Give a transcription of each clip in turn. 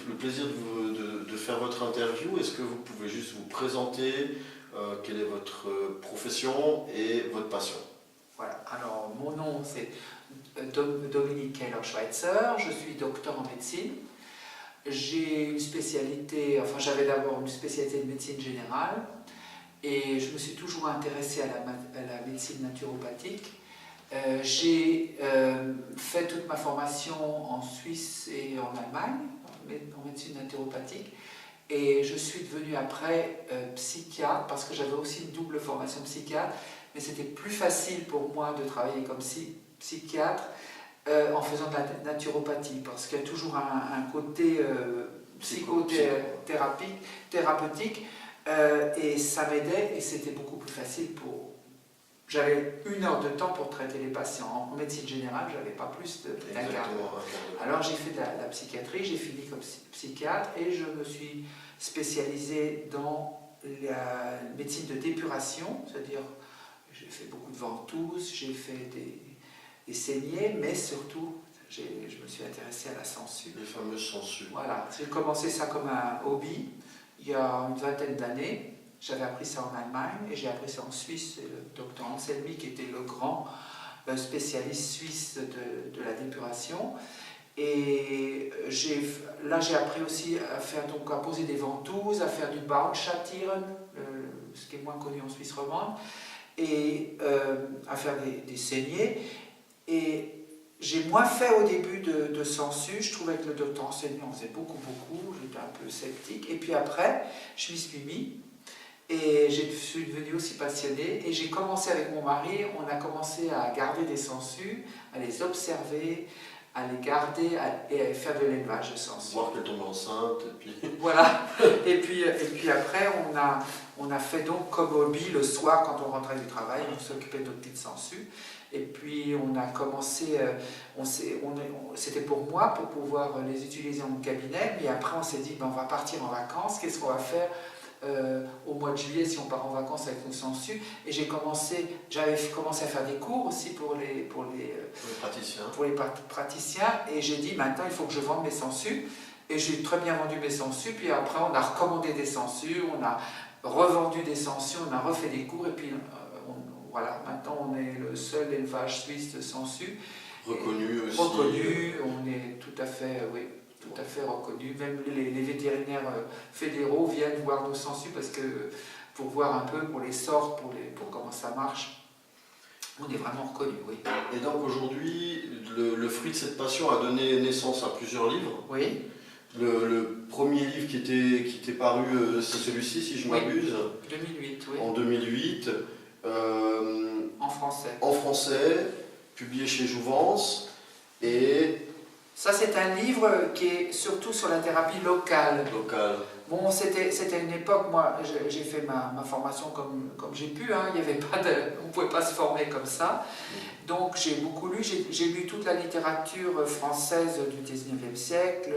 le plaisir de faire votre interview. Est-ce que vous pouvez juste vous présenter quelle est votre profession et votre passion? Voilà, alors mon nom c'est Dominique Keller-Schweitzer, je suis docteur en médecine. J'ai une spécialité, enfin j'avais d'abord une spécialité de médecine générale et je me suis toujours intéressée à la médecine naturopathique. J'ai fait toute ma formation en Suisse et en Allemagne, en médecine naturopathique, et je suis devenue après psychiatre parce que j'avais aussi une double formation psychiatre, mais c'était plus facile pour moi de travailler comme psychiatre en faisant de la naturopathie parce qu'il y a toujours un côté thérapeutique et ça m'aidait et c'était beaucoup plus facile pour... J'avais 1 heure de temps pour traiter les patients. En médecine générale, je n'avais pas plus d'un quart d'heure. Alors j'ai fait de la psychiatrie, j'ai fini comme psychiatre et je me suis spécialisée dans la médecine de dépuration, c'est-à-dire j'ai fait beaucoup de ventouses, j'ai fait des saignées, mais surtout je me suis intéressée à la sangsue. Les fameuses sangsues. Voilà, j'ai commencé ça comme un hobby il y a une vingtaine d'années. J'avais appris ça en Allemagne et j'ai appris ça en Suisse. C'est le docteur Anselmi qui était le grand spécialiste suisse de la dépuration. Et là j'ai appris aussi à poser des ventouses, à faire du Bautschattieren, ce qui est moins connu en Suisse romande, et à faire des saignées. Et j'ai moins fait au début de sangsue, je trouvais que le docteur Anselmi en faisait beaucoup, j'étais un peu sceptique. Et puis après, je m'y suis mis. Et je suis devenue aussi passionnée et j'ai commencé avec mon mari, on a commencé à garder des sangsues, à les observer, à les garder et à faire de l'élevage de sangsues. Voir qu'elle tombe enceinte et puis... Voilà, et puis après on a fait donc comme hobby le soir quand on rentrait du travail, on s'occupait de nos petites sangsues. Et puis on a commencé, c'était pour moi pour pouvoir les utiliser en cabinet, mais après on s'est dit ben, on va partir en vacances, qu'est-ce qu'on va faire au mois de juillet si on part en vacances avec nos sangsues, et j'avais commencé à faire des cours aussi pour les praticiens, et j'ai dit maintenant il faut que je vende mes sangsues, et j'ai très bien vendu mes sangsues, puis après on a recommandé des sangsues, on a revendu des sangsues, on a refait des cours, et puis voilà, maintenant on est le seul élevage suisse de sangsues. Reconnu aussi. Reconnu, on est tout à fait, oui, tout à fait reconnu. Même les vétérinaires fédéraux viennent voir nos sangsues parce que pour voir un peu, pour les sortes, pour comment ça marche, on est vraiment reconnu, oui. Et donc aujourd'hui, le fruit de cette passion a donné naissance à plusieurs livres. Oui. Le premier livre qui était paru, c'est celui-ci, si je m'abuse. 2008, oui. En 2008. En français. En français, publié chez Jouvence. Et... Ça, c'est un livre qui est surtout sur la thérapie locale. Bon, c'était une époque, moi, j'ai fait ma formation comme j'ai pu, hein, il y avait pas on ne pouvait pas se former comme ça. Donc, j'ai beaucoup lu, j'ai lu toute la littérature française du 19e siècle.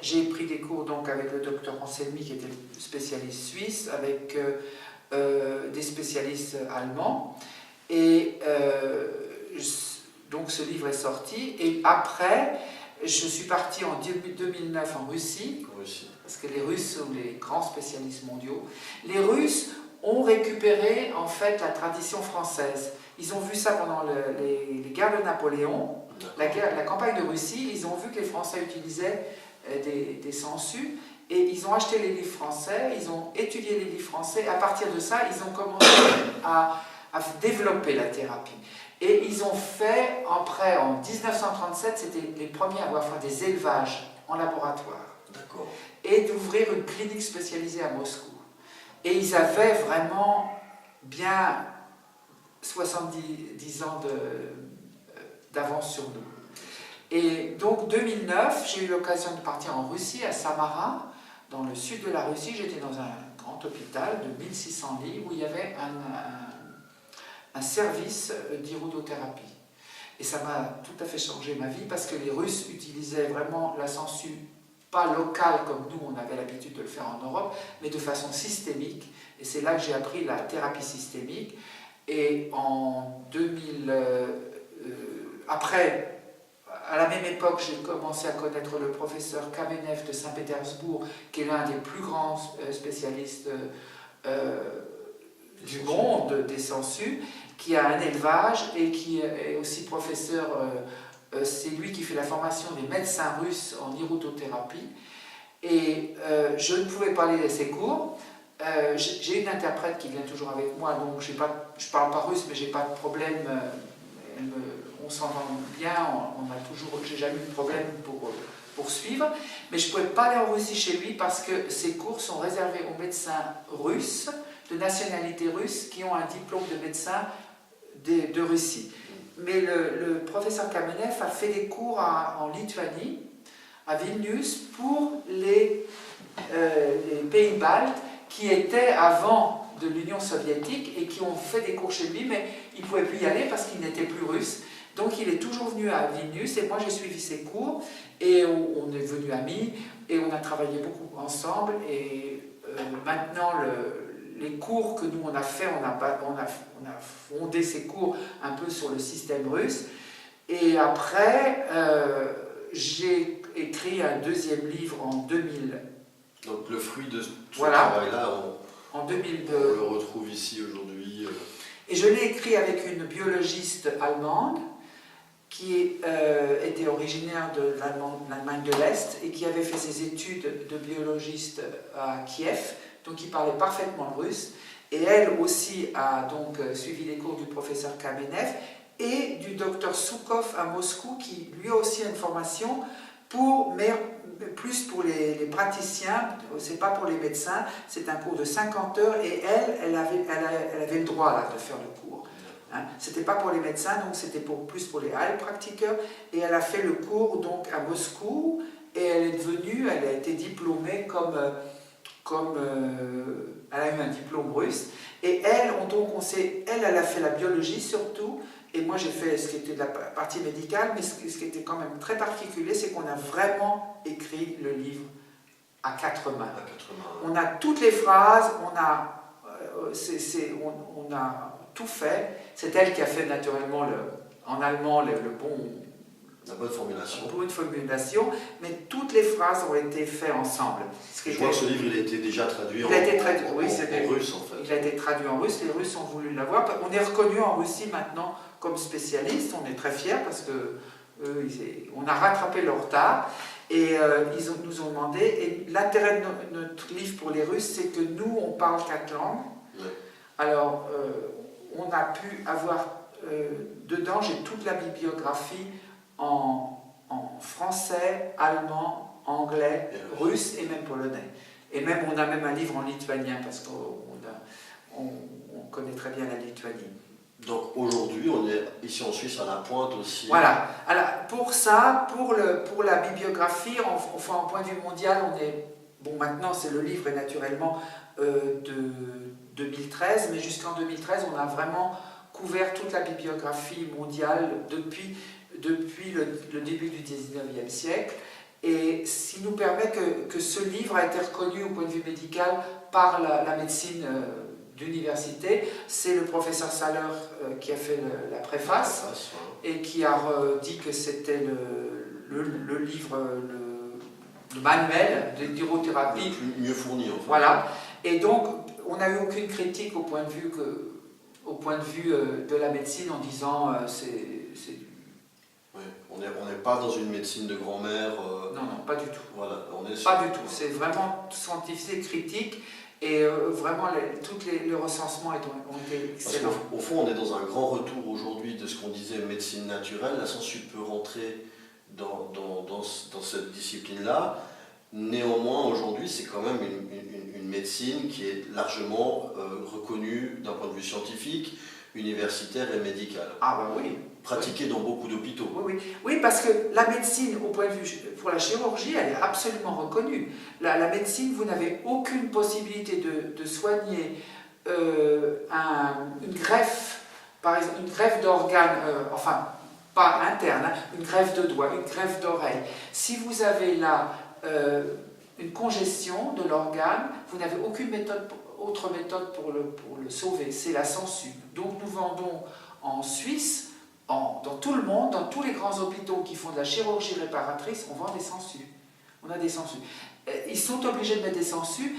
J'ai pris des cours donc, avec le docteur Anselmi, qui était spécialiste suisse, avec des spécialistes allemands. Et donc, ce livre est sorti. Et après... Je suis partie en 2009 en Russie, parce que les Russes sont les grands spécialistes mondiaux. Les Russes ont récupéré en fait la tradition française. Ils ont vu ça pendant les guerres de Napoléon, la campagne de Russie. Ils ont vu que les Français utilisaient des sangsues et ils ont acheté les livres français, ils ont étudié les livres français. À partir de ça, ils ont commencé à développer la thérapie. Et ils ont fait, après, en 1937, c'était les premiers à avoir fait des élevages en laboratoire. D'accord. Et d'ouvrir une clinique spécialisée à Moscou. Et ils avaient vraiment bien 70 ans d'avance sur nous. Et donc, 2009, j'ai eu l'occasion de partir en Russie, à Samara, dans le sud de la Russie. J'étais dans un grand hôpital de 1600 lits où il y avait un service d'iridothérapie. Et ça m'a tout à fait changé ma vie parce que les Russes utilisaient vraiment la sangsue, pas locale comme nous, on avait l'habitude de le faire en Europe, mais de façon systémique. Et c'est là que j'ai appris la thérapie systémique. Et en 2000, après à la même époque, j'ai commencé à connaître le professeur Kamenev de Saint-Pétersbourg, qui est l'un des plus grands spécialistes du monde des sangsues, qui a un élevage et qui est aussi professeur. C'est lui qui fait la formation des médecins russes en irutothérapie. Et je ne pouvais pas aller à ses cours. J'ai une interprète qui vient toujours avec moi, donc je ne parle pas russe, mais j'ai pas de problème. On s'entend bien, j'ai jamais eu de problème pour suivre. Mais je ne pouvais pas aller en Russie chez lui parce que ses cours sont réservés aux médecins russes, de nationalité russe, qui ont un diplôme de médecin de Russie. Mais le professeur Kamenev a fait des cours en Lituanie, à Vilnius, pour les pays baltes qui étaient avant de l'Union soviétique et qui ont fait des cours chez lui, mais il ne pouvait plus y aller parce qu'il n'était plus russe. Donc il est toujours venu à Vilnius et moi j'ai suivi ses cours et on est devenus amis et on a travaillé beaucoup ensemble. Et maintenant, les cours que nous on a fait, on a fondé ces cours un peu sur le système russe. Et après, j'ai écrit un deuxième livre en 2000. Donc le fruit de ce voilà. travail-là, en 2002, on le retrouve ici aujourd'hui. Et je l'ai écrit avec une biologiste allemande qui était originaire de l'Allemagne de l'Est et qui avait fait ses études de biologiste à Kiev, donc qui parlait parfaitement le russe. Et elle aussi a donc suivi les cours du professeur Kamenev et du docteur Soukov à Moscou, qui lui a aussi une formation mais plus pour les praticiens, c'est pas pour les médecins, c'est un cours de 50 heures et elle avait le droit là, de faire le cours. Hein. C'était pas pour les médecins, donc c'était plus pour les heilpraktikers, et elle a fait le cours donc à Moscou et elle a été diplômée elle a eu un diplôme russe, et elle a fait la biologie surtout. Et moi, j'ai fait ce qui était de la partie médicale, mais ce qui était quand même très particulier, c'est qu'on a vraiment écrit le livre à quatre mains. On a toutes les phrases, on a tout fait. C'est elle qui a fait naturellement, en allemand, la bonne formulation, mais toutes les phrases ont été faites ensemble. Je vois que ce livre, il a été déjà traduit en russe, en fait. Il a été traduit en russe, les Russes ont voulu l'avoir. On est reconnu en Russie maintenant comme spécialiste, on est très fiers parce que on a rattrapé le retard et ils nous ont demandé. Et l'intérêt de notre livre pour les Russes, c'est que nous, on parle 4 langues. Ouais. Alors, on a pu avoir dedans, j'ai toute la bibliographie en français, allemand, anglais, russe et même polonais. Et même, on a même un livre en lituanien parce qu'on connaît très bien la Lituanie. Donc aujourd'hui, on est ici en Suisse à la pointe aussi. Voilà. Alors, pour ça, pour la bibliographie, enfin, en point de vue mondial, on est... Bon, maintenant, c'est le livre est naturellement de 2013, mais jusqu'en 2013, on a vraiment couvert toute la bibliographie mondiale depuis le début du 19e siècle. Et ce qui nous permet que ce livre a été reconnu au point de vue médical par la médecine d'université. C'est le professeur Saller qui a fait la préface et qui a dit que c'était le livre, le manuel d'hydrothérapie. Le mieux fourni, en fait. Voilà. Et donc, on n'a eu aucune critique au point de vue de la médecine en disant Oui, on n'est pas dans une médecine de grand-mère. Non, pas du tout. Voilà, pas du tout. C'est vraiment scientifique, critique, et vraiment tous les recensements ont été excellents. Parce qu'au fond, on est dans un grand retour aujourd'hui de ce qu'on disait médecine naturelle. La sensu peut rentrer dans cette discipline-là. Néanmoins, aujourd'hui, c'est quand même une médecine qui est largement reconnue d'un point de vue scientifique, universitaire et médical. Ah bah oui. Pratiquée dans beaucoup d'hôpitaux. Oui, parce que la médecine, au point de vue pour la chirurgie, elle est absolument reconnue. La médecine, vous n'avez aucune possibilité de soigner une greffe, par exemple, une greffe d'organes, enfin, pas interne, hein, une greffe de doigts, une greffe d'oreille. Si vous avez là une congestion de l'organe, vous n'avez aucune autre méthode pour le sauver, c'est la sensu. Donc nous vendons en Suisse dans tout le monde, dans tous les grands hôpitaux qui font de la chirurgie réparatrice, on vend des sangsues. On a des sangsues. Ils sont obligés de mettre des sangsues.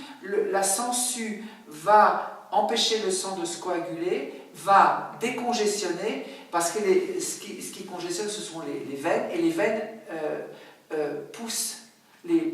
La sangsue va empêcher le sang de se coaguler, va décongestionner, parce que ce qui congestionne, ce sont les veines, et les veines poussent.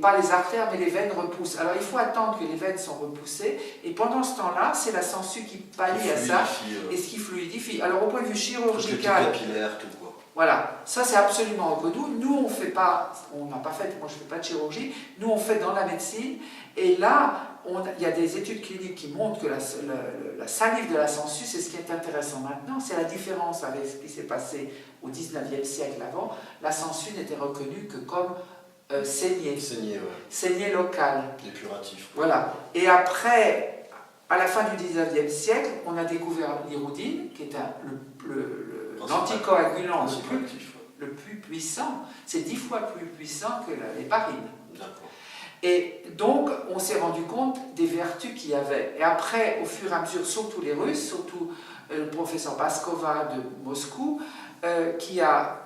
Pas les artères, mais les veines repoussent. Alors il faut attendre que les veines sont repoussées, et pendant ce temps-là, c'est la sangsue qui pallie à ça, et ce qui fluidifie. Alors au point de vue chirurgical, capillaire, tout quoi. Voilà, ça c'est absolument reconnu. Nous on fait pas, on n'a pas fait, moi je ne fais pas de chirurgie, nous on fait dans la médecine, et là il y a des études cliniques qui montrent que la salive de la sangsue, c'est ce qui est intéressant maintenant, c'est la différence avec ce qui s'est passé au 19e siècle avant. La sangsue n'était reconnue que comme saignée. Saignée locale. Dépuratif. Voilà. Et après, à la fin du 19e siècle, on a découvert l'iroudine, qui est l'anticoagulant le plus puissant. C'est 10 fois plus puissant que l'héparine. Et donc, on s'est rendu compte des vertus qu'il y avait. Et après, au fur et à mesure, surtout les Russes, surtout le professeur Baskova de Moscou, qui a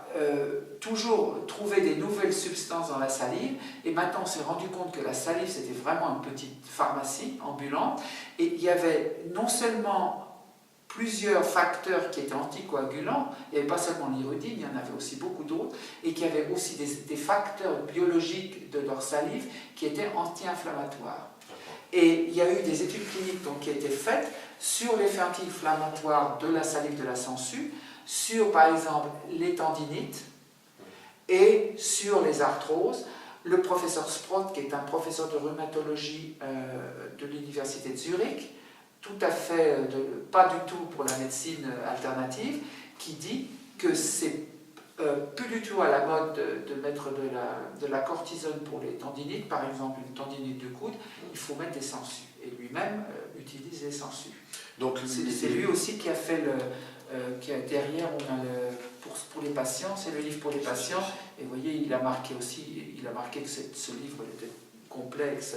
toujours trouvé des nouvelles substances dans la salive, et maintenant on s'est rendu compte que la salive c'était vraiment une petite pharmacie ambulante, et il y avait non seulement plusieurs facteurs qui étaient anticoagulants, il n'y avait pas seulement l'irodine, il y en avait aussi beaucoup d'autres, et qu'il y avait aussi des facteurs biologiques de leur salive qui étaient anti-inflammatoires. Et il y a eu des études cliniques donc, qui étaient faites sur l'effet anti-inflammatoire de la salive de la sangsue, sur par exemple les tendinites et sur les arthroses. Le professeur Sprott, qui est un professeur de rhumatologie de l'université de Zurich, tout à fait pas du tout pour la médecine alternative, qui dit que c'est plus du tout à la mode de mettre de la cortisone pour les tendinites, par exemple une tendinite du coude, il faut mettre des sangsues. Et lui-même utilise les sangsues. Donc c'est lui aussi qui a fait derrière, on a pour les patients, c'est le livre pour les patients, et vous voyez, il a marqué que ce livre était complexe,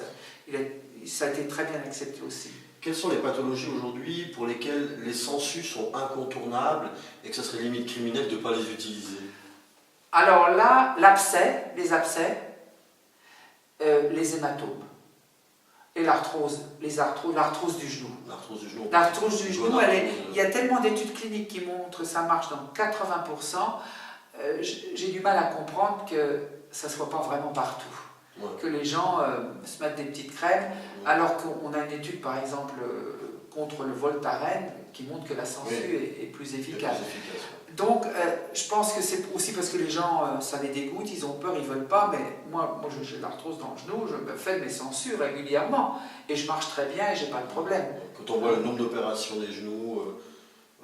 ça a été très bien accepté aussi. Quelles sont les pathologies aujourd'hui pour lesquelles les sangsues sont incontournables et que ça serait limite criminel de ne pas les utiliser? Alors là, les abcès, les hématomes. Et l'arthrose du genou. L'arthrose du genou, il y a tellement d'études cliniques qui montrent que ça marche dans 80%. J'ai du mal à comprendre que ça ne soit pas vraiment partout. Ouais. Que les gens se mettent des petites crèmes, alors qu'on a une étude, par exemple, contre le Voltaren, qui montre que la sangsue est plus efficace. Donc, je pense que c'est aussi parce que les gens, ça les dégoûte, ils ont peur, ils ne veulent pas, mais moi j'ai de l'arthrose dans le genou, je me fais mes sangsues régulièrement, et je marche très bien et je n'ai pas de problème. Quand on voit le nombre d'opérations des genoux,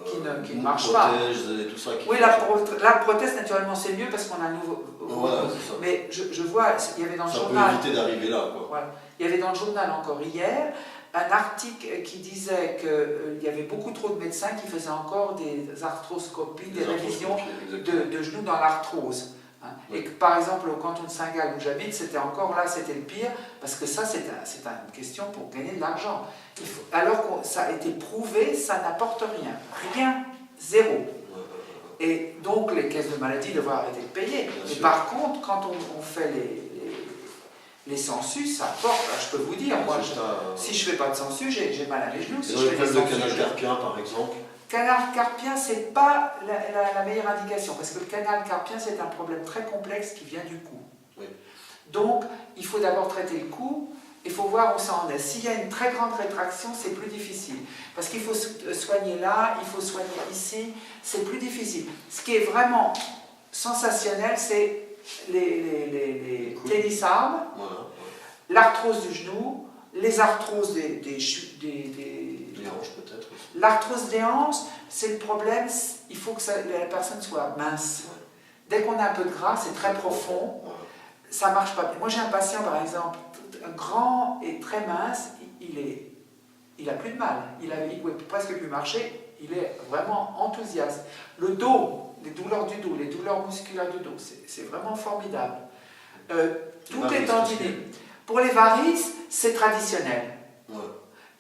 qui ne marchent pas. Et tout ça, oui, la prothèse, naturellement, c'est mieux parce qu'on a un nouveau... Voilà, mais je vois, il y avait dans le journal... Ça peut éviter d'arriver là, quoi. Voilà. Il y avait dans le journal encore hier un article qui disait qu'il y avait beaucoup trop de médecins qui faisaient encore des arthroscopies, des révisions de genoux dans l'arthrose. Hein. Oui. Et que par exemple au canton de Saint-Gall où j'habite, c'était le pire, parce que ça c'est une question pour gagner de l'argent. Alors que ça a été prouvé, ça n'apporte rien, zéro. Et donc les caisses de maladie devaient arrêter de payer. Mais par contre, quand on fait les sangsues, ça apporte, je peux vous dire, moi, si je ne fais pas de sangsues, j'ai mal à mes genoux. Si je fais le canal carpien, par exemple. Canal carpien, ce n'est pas la meilleure indication, parce que le canal carpien, c'est un problème très complexe qui vient du cou. Oui. Donc, il faut d'abord traiter le cou, il faut voir où ça en est. S'il y a une très grande rétraction, c'est plus difficile, parce qu'il faut soigner là, il faut soigner ici, c'est plus difficile. Ce qui est vraiment sensationnel, c'est les tennis-armes, l'arthrose du genou, les arthroses des hanches peut-être. L'arthrose des hanches, c'est le problème, il faut que la personne soit mince. Dès qu'on a un peu de gras, c'est très profond, ça ne marche pas bien. Moi j'ai un patient par exemple, grand et très mince, il a plus de mal, il ne pouvait presque plus marcher, il est vraiment enthousiaste. Le dos, les douleurs du dos, les douleurs musculaires du dos, c'est vraiment formidable. Tout est tendiné. Pour les varices, c'est traditionnel. Ouais.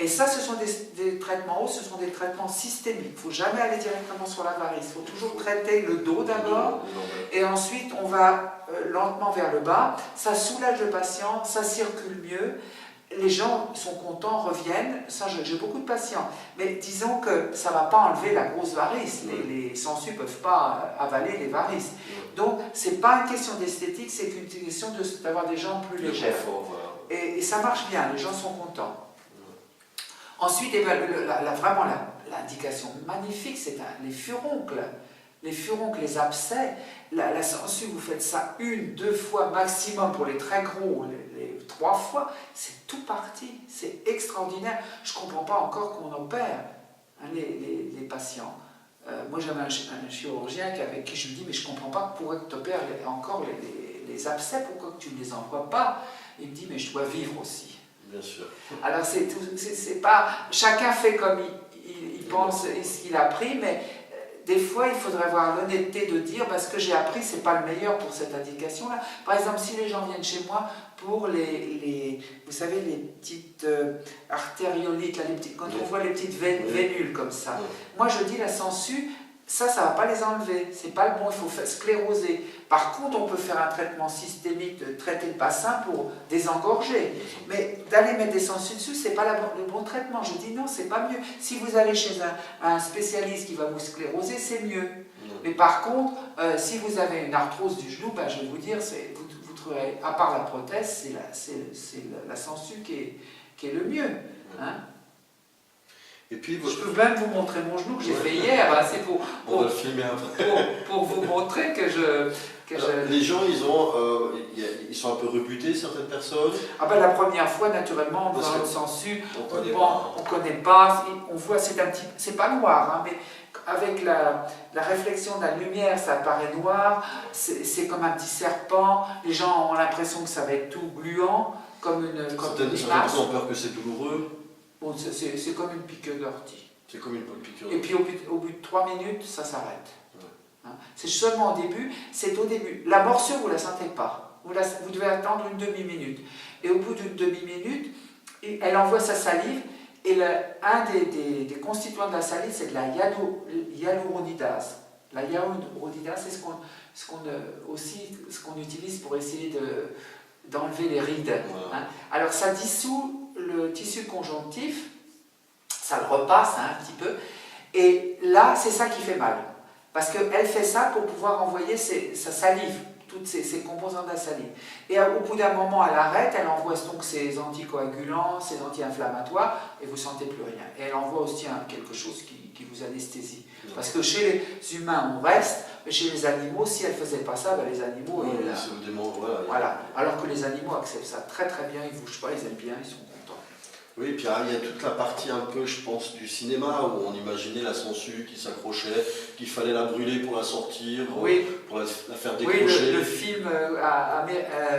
Et ça, ce sont des traitements hauts, ce sont des traitements systémiques. Il ne faut jamais aller directement sur la varice. Il faut toujours traiter le dos d'abord, et ensuite on va lentement vers le bas. Ça soulage le patient, ça circule mieux. Les gens sont contents, reviennent. Ça, j'ai beaucoup de patients. Mais disons que ça ne va pas enlever la grosse varice. Les sangsues ne peuvent pas avaler les varices. Donc, ce n'est pas une question d'esthétique, c'est une question d'avoir des jambes plus légères. Et ça marche bien, les gens sont contents. Ensuite, vraiment l'indication magnifique, c'est les furoncles. Les furoncles, les abcès, la sangsue, vous faites ça 1, 2 fois maximum pour les très gros, les 3 fois, c'est tout parti, c'est extraordinaire. Je ne comprends pas encore qu'on opère les patients. Moi j'avais un chirurgien avec qui je lui dis, mais je ne comprends pas pourquoi tu opères encore les abcès, pourquoi tu ne les envoies pas. Il me dit, mais je dois vivre aussi. Bien sûr. Alors c'est pas, chacun fait comme il pense et ce qu'il a appris, mais des fois, il faudrait avoir l'honnêteté de dire, parce que j'ai appris, c'est pas le meilleur pour cette indication-là. Par exemple, si les gens viennent chez moi pour vous savez, les petites artériolites, là, quand on voit les petites vénules comme ça, moi je dis la sangsue, ça va pas les enlever, c'est pas le bon, il faut faire scléroser. Par contre, on peut faire un traitement systémique, de traiter le bassin pour désengorger. Mais d'aller mettre des sangsues dessus, c'est pas le bon traitement. Je dis non, c'est pas mieux. Si vous allez chez un spécialiste qui va vous scléroser, c'est mieux. Mais par contre, si vous avez une arthrose du genou, ben, je vais vous dire, vous trouverez, à part la prothèse, c'est la sangsue qui est le mieux. Hein. Et puis, je peux même vous montrer mon genou que j'ai fait hier, hein, c'est on va le filmer après. pour vous montrer que les gens, ils sont un peu rebutés, certaines personnes. Ah ben, la première fois, naturellement, on voit une sangsue, on connaît pas, on voit, c'est pas noir, hein, mais avec la réflexion de la lumière, ça paraît noir, c'est comme un petit serpent, les gens ont l'impression que ça va être tout gluant, comme une Certaines ont peur que c'est douloureux. Bon, c'est comme une piqûre d'ortie. C'est comme une piqûre. Et puis au bout de 3 minutes, ça s'arrête. Hein? C'est seulement au début, c'est au début. La morsure, vous ne la sentez pas. Vous devez attendre une demi-minute. Et au bout d'une demi-minute, elle envoie sa salive, et un des constituants de la salive, c'est de la hyaluronidase. La hyaluronidase, c'est ce qu'on utilise pour essayer d'enlever les rides. Hein? Alors ça dissout le tissu conjonctif, ça le repasse un petit peu, et là c'est ça qui fait mal, parce qu'elle fait ça pour pouvoir envoyer sa salive, toutes ces composants de la salive, et au bout d'un moment elle arrête, elle envoie donc ses anticoagulants, ses anti-inflammatoires, et vous ne sentez plus rien, et elle envoie aussi quelque chose qui vous anesthésie, parce que chez les humains on reste, mais chez les animaux, si elle ne faisait pas ça, ben les animaux... voilà. Alors que les animaux acceptent ça très très bien, ils ne bougent pas, ils aiment bien, ils sont contents. Oui, et puis il y a toute la partie un peu, je pense, du cinéma, où on imaginait la sangsue qui s'accrochait, qu'il fallait la brûler pour la sortir, pour la faire décrocher. Oui, le film,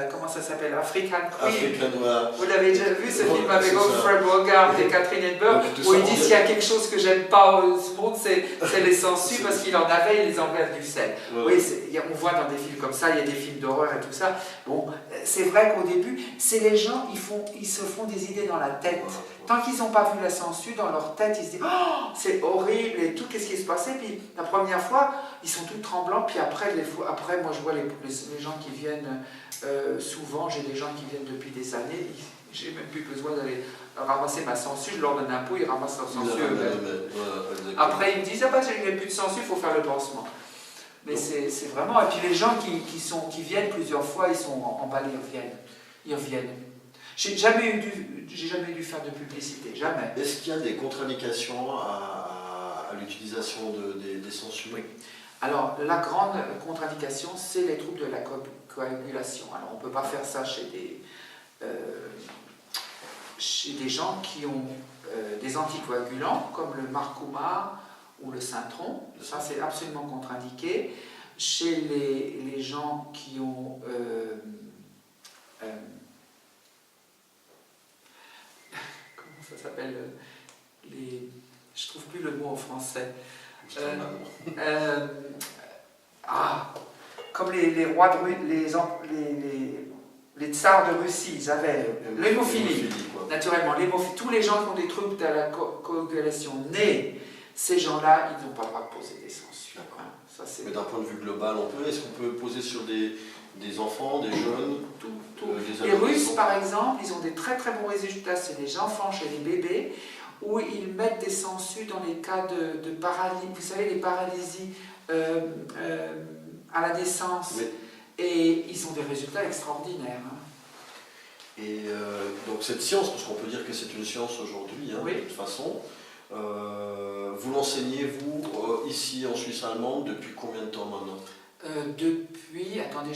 comment ça s'appelle, African Queen. Voilà. Vous l'avez déjà vu, ce film avec Humphrey Bogart et Catherine Hepburn, où il dit s'il y a quelque chose que j'aime pas au monde, c'est les sangsues, parce qu'il en avait, il les enlève du sel. Oui, on voit dans des films comme ça, il y a des films d'horreur et tout ça. Bon, c'est vrai qu'au début, c'est les gens, ils se font des idées dans la tête. Tant qu'ils n'ont pas vu la sangsue, dans leur tête, ils se disent « Oh, c'est horrible !» et tout, qu'est-ce qui se passait. Puis la première fois, ils sont tous tremblants. Puis après, moi, je vois les gens qui viennent souvent. J'ai des gens qui viennent depuis des années. J'ai même plus besoin d'aller ramasser ma sangsue. Je leur donne un pot, ils ramassent leur sangsue. Après, ils me disent « Ah bah, j'ai plus de sangsue, il faut faire le pansement. » Mais c'est vraiment... Et puis les gens qui viennent plusieurs fois, ils sont emballés, ils reviennent. J'ai jamais dû faire de publicité, jamais. Est-ce qu'il y a des contre-indications à l'utilisation des sangsues? Oui. Alors, la grande contre-indication, c'est les troubles de la coagulation. Alors, on ne peut pas faire ça chez des gens qui ont des anticoagulants, comme le Marcuma ou le Syntron. Ça, c'est absolument contre-indiqué. Chez les gens qui ont... ça s'appelle je trouve plus le mot en français. Comme les rois de les tsars de Russie, ils avaient l'hémophilie, quoi. naturellement, tous les gens qui ont des troubles de la coagulation nés, ces gens-là, ils n'ont pas le droit de poser des sangsues. Hein. Mais d'un point de vue global, est-ce qu'on peut poser sur des enfants, des jeunes, tout. Des Les Russes, par exemple, ils ont des très très bons résultats, c'est les enfants chez les bébés, où ils mettent des sangsues dans les cas de paralysie, vous savez, les paralysies à la naissance, oui. Et ils ont des résultats extraordinaires. Hein. Et donc cette science, parce qu'on peut dire que c'est une science aujourd'hui, hein, oui. de toute façon, vous l'enseignez, vous, ici en Suisse allemande, depuis combien de temps maintenant? Depuis, attendez,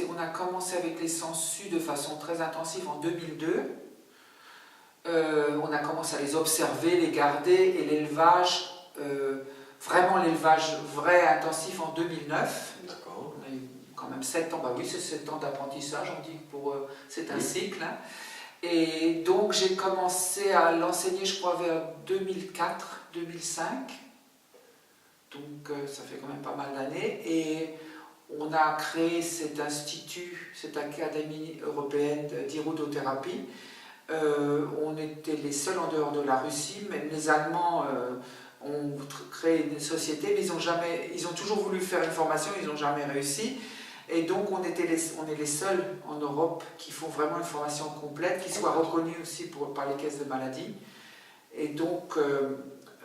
on a commencé avec les sangsues de façon très intensive en 2002. On a commencé à les observer, les garder, et l'élevage, vraiment l'élevage vrai intensif en 2009. D'accord. On a eu quand même 7 ans, bah oui, c'est 7 ans d'apprentissage, on dit que c'est un cycle. Hein. Et donc j'ai commencé à l'enseigner, je crois, vers 2004-2005. Donc ça fait quand même pas mal d'années. Et on a créé cet institut, cette académie européenne d'iridothérapie. On était les seuls en dehors de la Russie, mais les Allemands ont créé une société, mais ils ont toujours voulu faire une formation, ils n'ont jamais réussi. Et donc on est les seuls en Europe qui font vraiment une formation complète, qui soit reconnue aussi par les caisses de maladie. Et donc,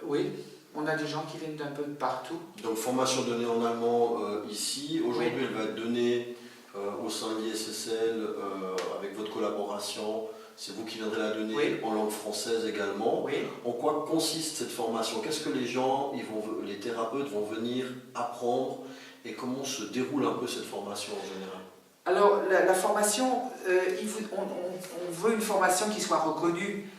oui, on a des gens qui viennent d'un peu de partout. Donc formation donnée en allemand ici, aujourd'hui oui. Elle va être donnée au sein de l'ISSL avec votre collaboration. C'est vous qui viendrez la donner oui. En langue française également. Oui. En quoi consiste cette formation? Qu'est-ce que les gens, les thérapeutes vont venir apprendre et comment se déroule un peu cette formation en général? Alors la formation, on veut une formation qui soit reconnue,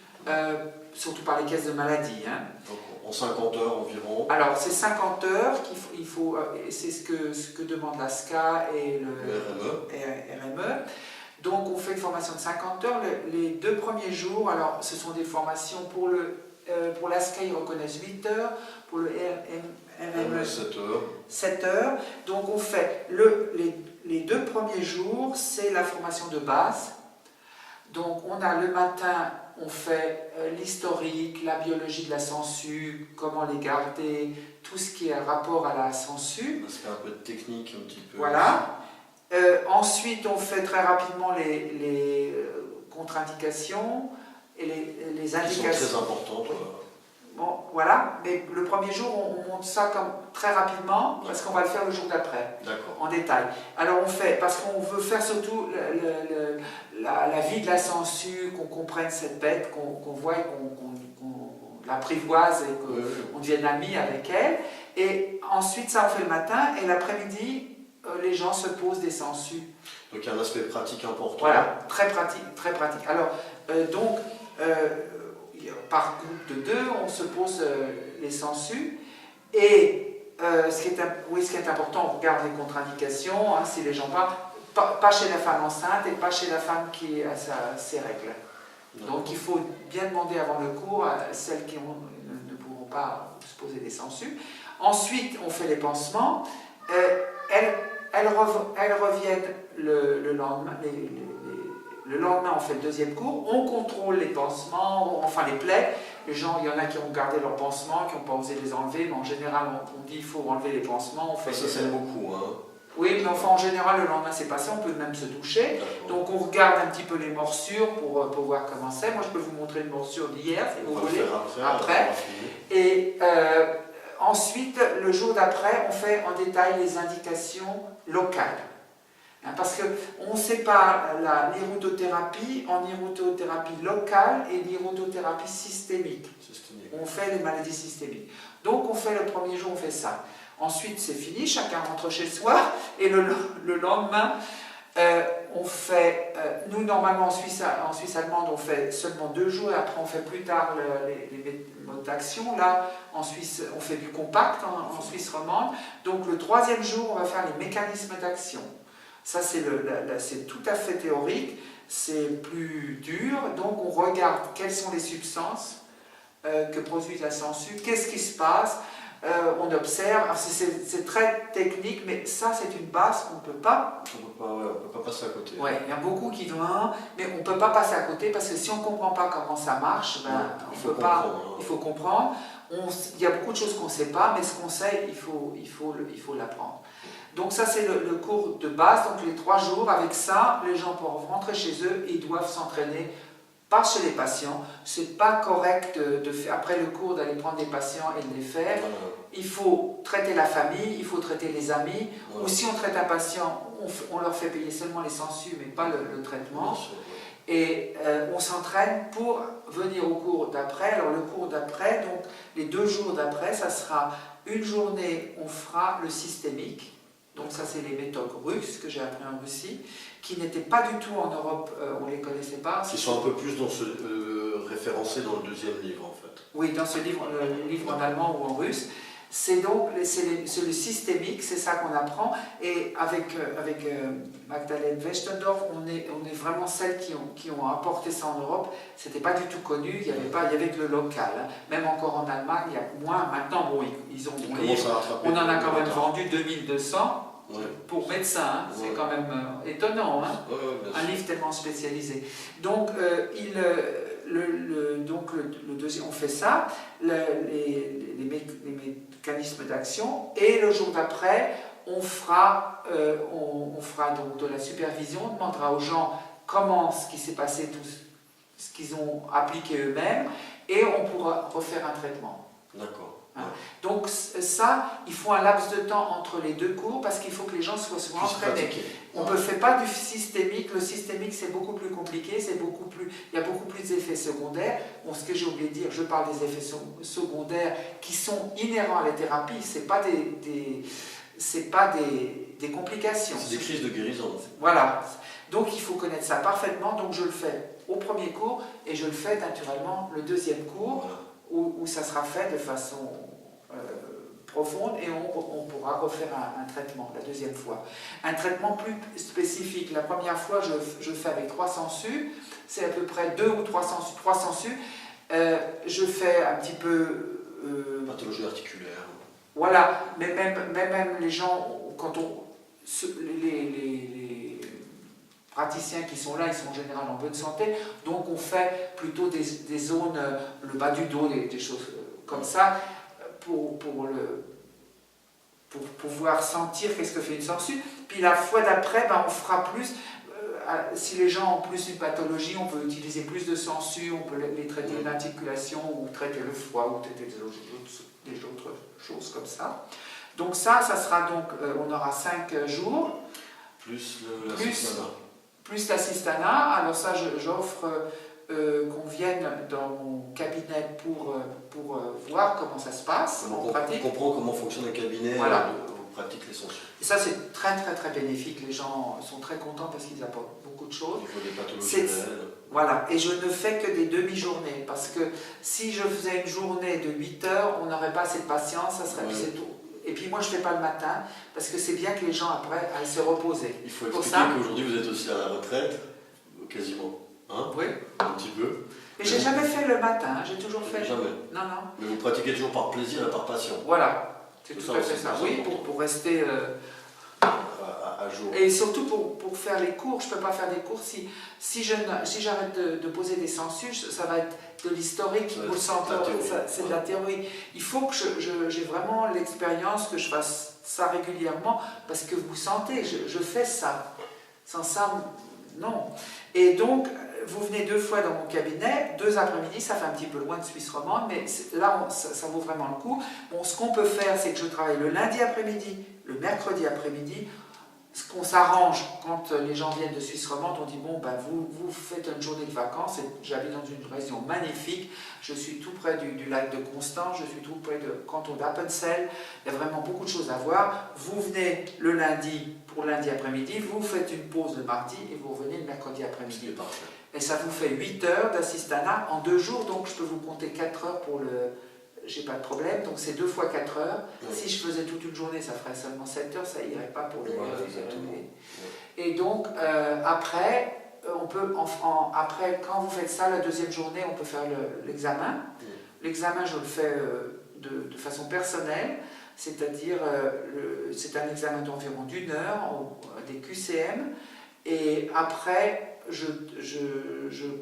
surtout par les caisses de maladie. Hein. Donc en 50 heures environ? Alors c'est 50 heures qu'il faut c'est ce que demande la SCA et le RME. Donc on fait une formation de 50 heures. Les 2 premiers jours, alors ce sont des formations pour la SCA, ils reconnaissent 8 heures, pour le RME 7 heures. Donc on fait les 2 premiers jours, c'est la formation de base. Donc on a le matin, on fait l'historique, la biologie de la sangsue, comment les garder, tout ce qui est rapport à la sangsue. Parce qu'il y a un peu de technique un petit peu. Voilà. Ensuite, on fait très rapidement les contre-indications et les indications. Qui sont très importantes. Bon, voilà. Mais le premier jour, on monte ça très rapidement parce qu'on va le faire le jour d'après, en détail. Alors on fait, parce qu'on veut faire surtout la vie de la sangsue, qu'on comprenne cette bête, qu'on voit et qu'on l'apprivoise et qu'on devienne amis avec elle. Et ensuite, ça on fait le matin et l'après-midi, les gens se posent des sangsues. Donc il y a un aspect pratique important. Voilà, très pratique, très pratique. Alors, par groupe de 2, on se pose les sangsues. Et ce qui est important, on regarde les contre-indications, hein, si les gens pas chez la femme enceinte et pas chez la femme qui a ses règles. Donc il faut bien demander avant le cours à celles qui ne pourront pas se poser des sangsues. Ensuite, on fait les pansements. Elles reviennent le lendemain. Le lendemain, on fait le 2e cours. On contrôle les pansements, enfin les plaies. Les gens, il y en a qui ont gardé leurs pansements, qui n'ont pas osé les enlever, mais en général, on dit qu'il faut enlever les pansements. Ça saigne beaucoup, hein. Oui, mais enfin, en général, le lendemain, c'est passé. On peut même se toucher. Donc, on regarde un petit peu les morsures pour voir comment c'est. Moi, je peux vous montrer une morsure d'hier, si vous voulez. Après. Et ensuite, le jour d'après, on fait en détail les indications locales. Parce qu'on sépare l'iridothérapie en iridothérapie locale et l'iridothérapie systémique. On fait les maladies systémiques. Donc, on fait le premier jour, on fait ça. Ensuite, c'est fini, chacun rentre chez soi. Et le lendemain, on fait, nous normalement en Suisse allemande, on fait seulement 2 jours et après on fait plus tard les modes d'action. Là, en Suisse, on fait du compact en Suisse romande. Donc le 3e jour, on va faire les mécanismes d'action. Ça, c'est tout à fait théorique, c'est plus dur. Donc on regarde quelles sont les substances que produit la sangsue, qu'est-ce qui se passe. on observe. C'est très technique, mais ça c'est une base qu'on ne peut pas. On peut pas passer à côté. Ouais, il y a beaucoup qui vont, mais on ne peut pas passer à côté parce que si on ne comprend pas comment ça marche, il faut comprendre. Il y a beaucoup de choses qu'on ne sait pas, mais ce qu'on sait, il faut l'apprendre. Donc ça c'est le cours de base, donc les 3 jours. Avec ça, les gens peuvent rentrer chez eux et ils doivent s'entraîner. Pas chez les patients, c'est pas correct de faire, après le cours d'aller prendre des patients et de les faire. Il faut traiter la famille, il faut traiter les amis, ou si on traite un patient, on leur fait payer seulement les sangsues, mais pas le traitement. Et on s'entraîne pour venir au cours d'après. Alors le cours d'après, donc les 2 jours d'après, ça sera une journée, on fera le systémique. Donc ça c'est les méthodes russes que j'ai appris en Russie, qui n'étaient pas du tout en Europe, on ne les connaissait pas. Qui sont un peu plus référencés dans le 2e livre en fait. Oui, dans ce livre, le livre en allemand ou en russe. C'est le systémique, c'est ça qu'on apprend. Et avec Magdalene Westendorf, on est vraiment celles qui ont apporté ça en Europe. C'était pas du tout connu, il y avait que le local. Hein. Même encore en Allemagne, il y a moins. Maintenant, bon, ils ont on en a quand même vendu 2200. Ouais. Pour médecins, hein. C'est quand même étonnant, hein. Un livre tellement spécialisé. Donc, le deuxième, on fait ça, les mécanismes d'action, et le jour d'après, on fera donc de la supervision, on demandera aux gens ce qui s'est passé, tout ce qu'ils ont appliqué eux-mêmes, et on pourra refaire un traitement. D'accord. Donc ça, il faut un laps de temps entre les 2 cours parce qu'il faut que les gens soient entraînés. On ne fait pas du systémique. Le systémique, c'est beaucoup plus compliqué, il y a beaucoup plus d'effets secondaires. Bon, ce que j'ai oublié de dire, je parle des effets secondaires qui sont inhérents à la thérapie, c'est pas des complications. C'est des crises de guérison. Voilà. Donc il faut connaître ça parfaitement. Donc je le fais au premier cours et je le fais naturellement le 2e cours. Voilà. Où ça sera fait de façon profonde et on pourra refaire un traitement la 2e fois. Un traitement plus spécifique. La première fois, je fais avec 3 sangsues, c'est à peu près 2 ou 3 sangsues. Je fais un petit peu... pathologie articulaire. Voilà, mais même les gens, les praticiens qui sont là, ils sont en général en bonne santé, donc on fait plutôt des zones, le bas du dos, des choses comme ça, pour pouvoir sentir qu'est-ce que fait une sangsue. Puis la fois d'après, on fera plus, si les gens ont plus une pathologie, on peut utiliser plus de sangsues, on peut les traiter l'articulation, ou traiter le foie, ou traiter des autres choses comme ça. Donc ça sera donc, on aura 5 jours. Plus l'assistana. Plus l'assistana, alors ça j'offre qu'on vienne dans mon cabinet pour voir comment ça se passe en pratique. Comprendre comment fonctionne un cabinet, voilà. On pratique les sangsues. Et ça c'est très très très bénéfique, les gens sont très contents parce qu'ils apportent beaucoup de choses. Il faut des pathologies réelles. Voilà, et je ne fais que des demi-journées, parce que si je faisais une journée de 8 heures, on n'aurait pas assez de patience, ça serait c'est tout. Et puis moi je ne fais pas le matin, parce que c'est bien que les gens après aillent se reposer. Il faut expliquer qu'aujourd'hui vous êtes aussi à la retraite, quasiment. Hein? Oui. Un petit peu. Mais j'ai jamais fait le matin, j'ai toujours fait... Jamais. Non. Mais vous pratiquez toujours par plaisir et par passion. Voilà, c'est tout à fait ça. Oui, pour rester... à jour. Et surtout pour faire les cours, je ne peux pas faire des cours si j'arrête de poser des sangsues, ça va être de l'historique, c'est de la théorie. Il faut que j'ai vraiment l'expérience, que je fasse ça régulièrement, parce que vous sentez, je fais ça. Sans ça, non. Et donc, vous venez 2 fois dans mon cabinet, 2 après-midi, ça fait un petit peu loin de Suisse romande, mais là, ça vaut vraiment le coup. Bon, ce qu'on peut faire, c'est que je travaille le lundi après-midi, le mercredi après-midi. Ce qu'on s'arrange quand les gens viennent de Suisse romande, on dit bon, vous faites une journée de vacances. J'habite dans une région magnifique, je suis tout près du lac de Constance, je suis tout près du canton d'Appenzell, il y a vraiment beaucoup de choses à voir. Vous venez le lundi pour lundi après-midi, vous faites une pause le mardi et vous revenez le mercredi après-midi. Et ça vous fait 8 heures d'assistanat en 2 jours, donc je peux vous compter 4 heures pour le... J'ai pas de problème, donc c'est 2 fois 4 heures. Oui. Si je faisais toute une journée, ça ferait seulement 7 heures, ça irait pas pour le Et donc, après, après, quand vous faites ça, la 2e journée, on peut faire l'examen. L'examen, je le fais de façon personnelle, c'est-à-dire c'est un examen d'environ d'1 heure, des QCM, et après je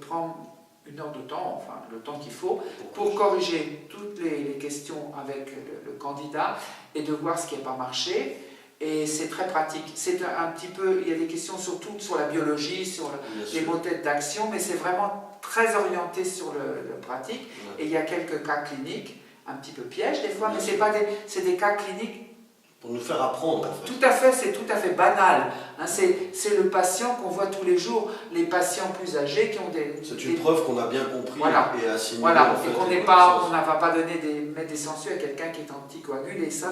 prends 1 heure de temps, enfin le temps qu'il faut, pour corriger toutes les questions avec le candidat et de voir ce qui n'a pas marché. Et c'est très pratique. C'est un petit peu, il y a des questions surtout sur la biologie, sur les modèles d'action, mais c'est vraiment très orienté sur le pratique. Ouais. Et il y a quelques cas cliniques, un petit peu pièges des fois, mais c'est des cas cliniques. Pour nous faire apprendre, en fait. Tout à fait, c'est tout à fait banal. Hein, c'est le patient qu'on voit tous les jours, les patients plus âgés qui ont des... C'est une preuve qu'on a bien compris et assimilé. Voilà, en fait, et qu'on ne va pas mettre des sangsues à quelqu'un qui est anticoagulé. Et ça,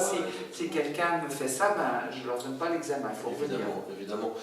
si quelqu'un me fait ça, ben, je ne leur donne pas l'examen, il faut revenir. Évidemment.